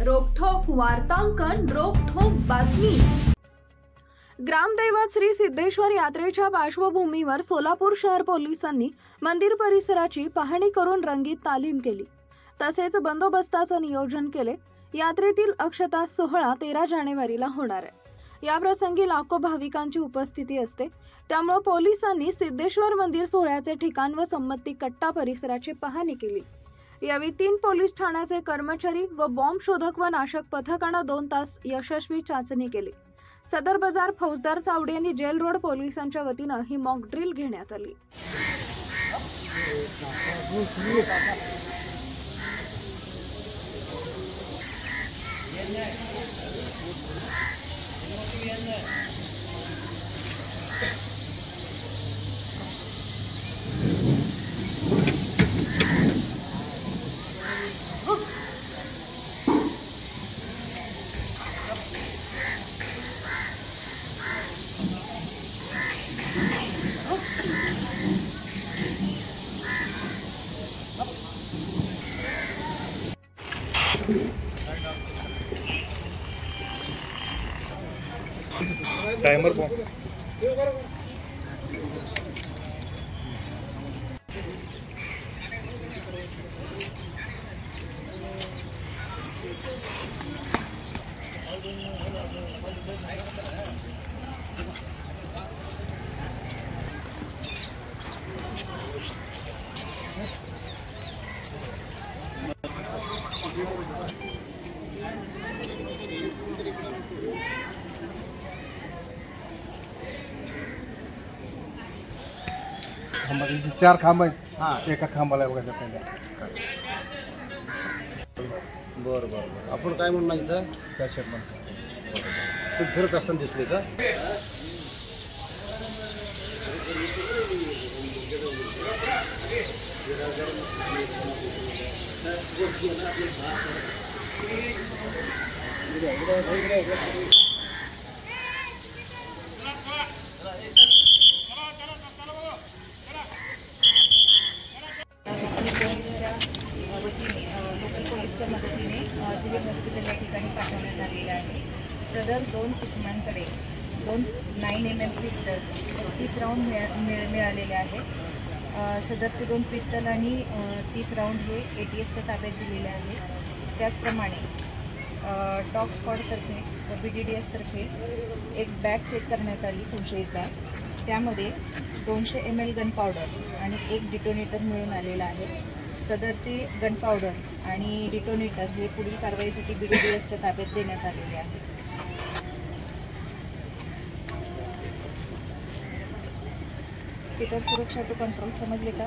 रोखठोक वार्तांकन, रोखठोक बातमी। ग्रामदैवत श्री सिद्धेश्वर यात्रेच्या पार्श्वभूमीवर सोलापूर शहर पोलिसांनी मंदिर परिसराची पाहणी करून रंगीत तालीम केली। तसेच बंदोबस्ताचे नियोजन केले। यात्रेतील अक्षता सोहळा 13 जानेवारीला होणार आहे। या प्रसंगी लाखो भाविकांची उपस्थिती असते, त्यामुळे पोलिसांनी सिद्धेश्वर मंदिर सोहळ्याचे ठिकाण व संमती कट्टा परिसराची पाहणी केली। यावेळी 3 पोलीस ठाण्याचे कर्मचारी व बॉम्ब शोधक व नाशक पथकाने 2 तास यशस्वी चाचणी केली। सदर बाजार फौजदार चावडे यांनी जेल रोड पोलिसांच्या वतीने ही मॉक ड्रिल घेण्यात आली। टाइमर बॉम्ब चार खांब आहेत। एका खांबाला बघायचं पहिल्या। बरं बरं आपण काय म्हणणार इथं त्या शेपमध्ये तू फिरत असताना दिसले का? लोकल पोलीसच्या मदतीने सिव्हिल हॉस्पिटल या ठिकाणी पाठवण्यात आलेलं आहे। सदर 2 किस्मांकडे 2 9mm पिस्टल 30 राऊंड मिळालेले आहेत। सदरचे 2 पिस्टल आणि 30 राऊंड हे ATSच्या ताब्यात दिलेले आहेत। त्याचप्रमाणे टॉक स्क्वॉडतर्फे व BDDS तर्फे एक बॅग चेक करण्यात आली संशयित बॅग। त्यामध्ये 200 ml गन पावडर आणि एक डिटोनेटर मिळून आलेला आहे। सदरचे गन पावडर आणि डिटोनेटर हे पुढील कारवाईसाठी BDDSच्या ताब्यात देण्यात आलेले आहे। पीटर सुरक्षा टू कंट्रोल समजले का?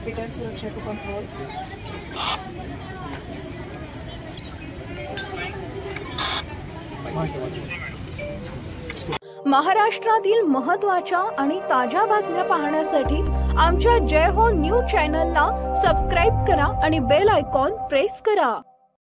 पीटर सुरक्षा टू कंट्रोल। महाराष्ट्रातील महत्त्वाच्या आणि ताज्या बातम्या पाहण्यासाठी आमच्या जय हो न्यूज चॅनलला सबस्क्राइब करा आणि बेल आयकॉन प्रेस करा।